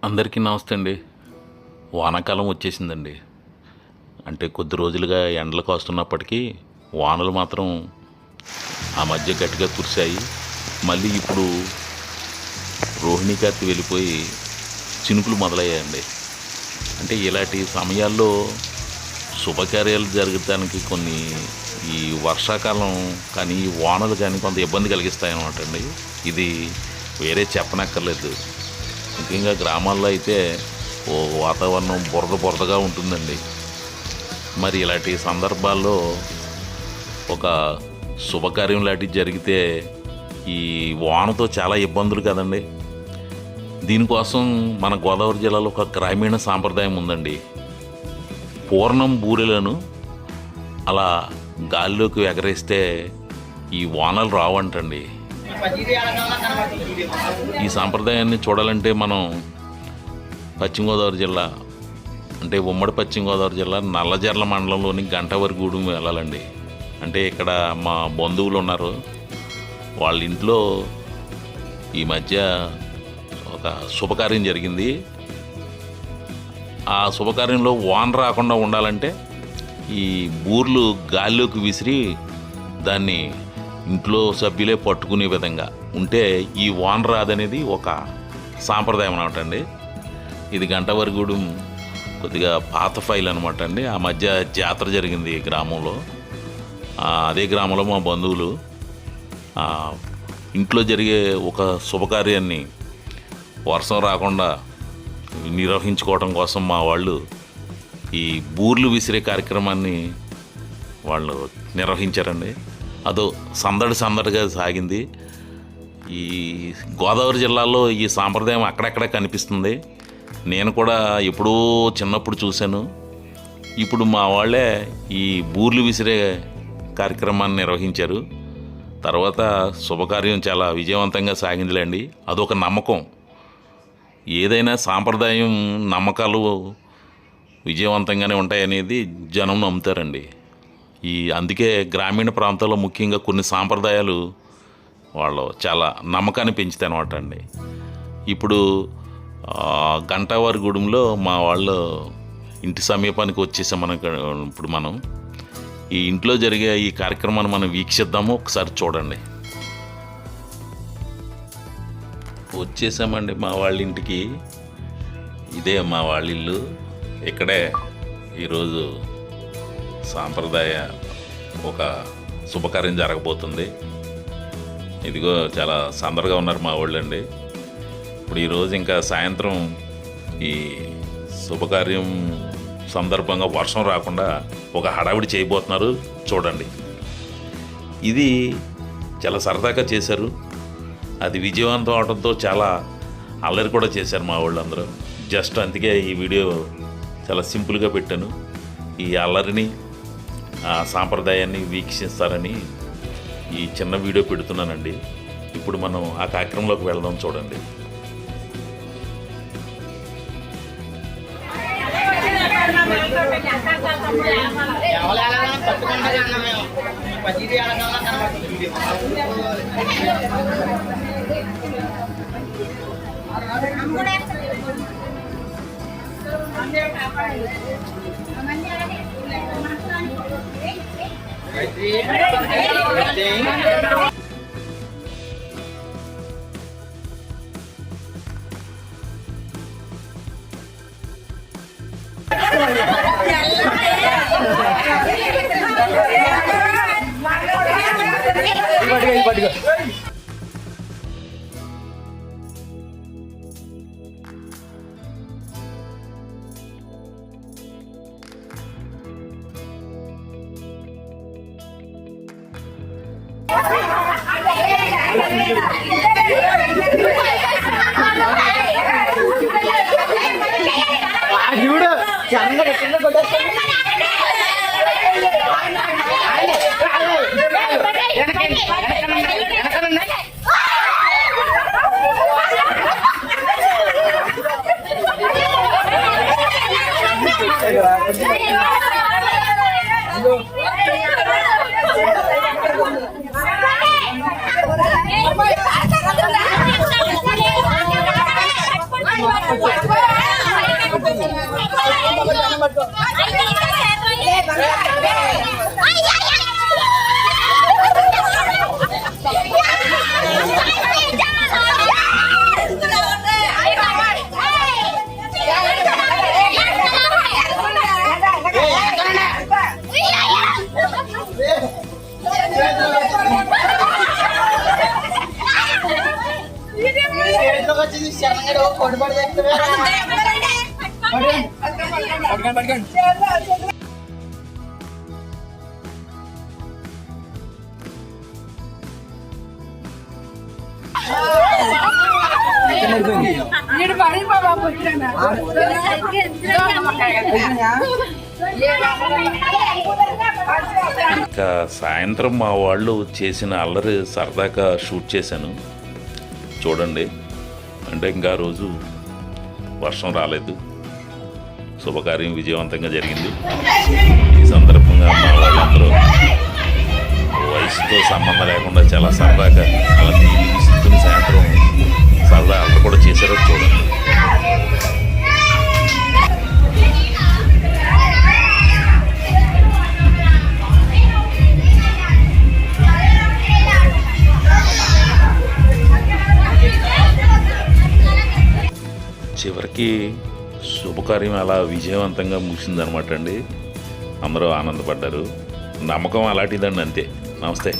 అందరికీ నమస్తే అండి. వానాకాలం వచ్చేసిందండి. అంటే కొద్ది రోజులుగా ఎండలు కాస్తున్నప్పటికీ వానలు మాత్రం ఆ మధ్య గట్టిగా కురిశాయి. మళ్ళీ ఇప్పుడు రోహిణీ కార్తీ వెళ్ళిపోయి చినుకులు మొదలయ్యాయండి. అంటే ఇలాంటి సమయాల్లో శుభకార్యాలు జరగడానికి కొన్ని ఈ వర్షాకాలం కానీ ఈ వానలు కానీ కొంత ఇబ్బంది కలిగిస్తాయన్నమాట అండి. ఇది వేరే చెప్పనక్కర్లేదు. ముఖ్యంగా గ్రామాల్లో అయితే ఓ వాతావరణం బురదగా ఉంటుందండి. మరి ఇలాంటి సందర్భాల్లో ఒక శుభకార్యం లాంటివి జరిగితే ఈ వానతో చాలా ఇబ్బందులు కదండి. దీనికోసం మన గోదావరి జిల్లాలో ఒక గ్రామీణ సాంప్రదాయం ఉందండి. పూర్ణం బూరెలను అలా గాల్లోకి ఎగరేస్తే ఈ వానలు రావంటండి. ఈ సాంప్రదాయాన్ని చూడాలంటే మనం పశ్చిమ గోదావరి జిల్లా అంటే ఉమ్మడి పశ్చిమ గోదావరి జిల్లా నల్లజర్ల మండలంలోని గంటవరగూడెం వెళ్ళాలండి. అంటే ఇక్కడ మా బంధువులు ఉన్నారు. వాళ్ళ ఇంట్లో ఈ మధ్య ఒక శుభకార్యం జరిగింది. ఆ శుభకార్యంలో వాన రాకుండా ఉండాలంటే ఈ బూర్లు గాల్లోకి విసిరి దాన్ని ఇంట్లో సభ్యులే పట్టుకునే విధంగా ఉంటే ఈ వాన రాదనేది ఒక సాంప్రదాయం అనమాట అండి. ఇది గంటవరగూడెం కొద్దిగా పాత ఫైల్ అనమాట అండి. ఆ మధ్య జాతర జరిగింది ఈ గ్రామంలో. అదే గ్రామంలో మా బంధువులు ఇంట్లో జరిగే ఒక శుభకార్యాన్ని వర్షం రాకుండా నిర్వహించుకోవడం కోసం మా వాళ్ళు ఈ బూర్లు విసిరే కార్యక్రమాన్ని వాళ్ళు నిర్వహించారండి. అదో సందడిగా సాగింది. ఈ గోదావరి జిల్లాలో ఈ సాంప్రదాయం అక్కడక్కడ కనిపిస్తుంది. నేను కూడా ఎప్పుడూ చిన్నప్పుడు చూశాను. ఇప్పుడు మా వాళ్ళే ఈ బూర్లు విసిరే కార్యక్రమాన్ని నిర్వహించారు. తర్వాత శుభకార్యం చాలా విజయవంతంగా సాగిందిలేండి. అదొక నమ్మకం. ఏదైనా సాంప్రదాయం నమ్మకాలు విజయవంతంగానే ఉంటాయనేది జనం నమ్ముతారండి. అందుకే గ్రామీణ ప్రాంతాల్లో ముఖ్యంగా కొన్ని సాంప్రదాయాలు వాళ్ళు చాలా నమ్మకాన్ని పెంచుతాయి అనమాట అండి. ఇప్పుడు గంటవరగూడెంలో మా వాళ్ళు ఇంటి సమీపానికి వచ్చేసాం. ఇప్పుడు మనం ఈ ఇంట్లో జరిగే ఈ కార్యక్రమాన్ని మనం వీక్షిద్దాము. ఒకసారి చూడండి. వచ్చేసామండి మా వాళ్ళ ఇంటికి. ఇదే మా వాళ్ళ ఇల్లు. ఇక్కడే ఈరోజు సాంప్రదాయ ఒక శుభకార్యం జరగబోతుంది. ఇదిగో చాలా సందడిగా ఉన్నారు మా వాళ్ళండి. ఇప్పుడు ఈరోజు ఇంకా సాయంత్రం ఈ శుభకార్యం సందర్భంగా వర్షం రాకుండా ఒక హడావిడి చేయబోతున్నారు. చూడండి. ఇది చాలా సరదాగా చేశారు. అది విజయవంతం అవడంతో చాలా అల్లరి కూడా చేశారు మా వాళ్ళందరూ. జస్ట్ అందుకే ఈ వీడియో చాలా సింపుల్గా పెట్టాను. ఈ అల్లరిని ఆ సాంప్రదాయాన్ని వీక్షిస్తారని ఈ చిన్న వీడియో పెడుతున్నానండి. ఇప్పుడు మనం ఆ కార్యక్రమంలోకి వెళ్దాం. చూడండి. What? ఇంకా సాయంత్రం మా వాళ్ళు చేసిన అల్లరి సరదాగా షూట్ చేశాను చూడండి. అంటే ఇంకా రోజు వర్షం రాలేదు, శుభకార్యం విజయవంతంగా జరిగింది. ఈ సందర్భంగా మా వాళ్ళందరూ వయసుతో సంబంధం లేకుండా చాలా సరదాగా అలా నీళ్ళు విసుకుని సాయంత్రం సరదా అల్లరి కూడా చేశారో చూడండి. చివరికి శుభకార్యం అలా విజయవంతంగా ముగిసిందనమాట అండి. అందరూ ఆనందపడ్డారు. నమ్మకం అలాంటిదండి, అంతే. నమస్తే.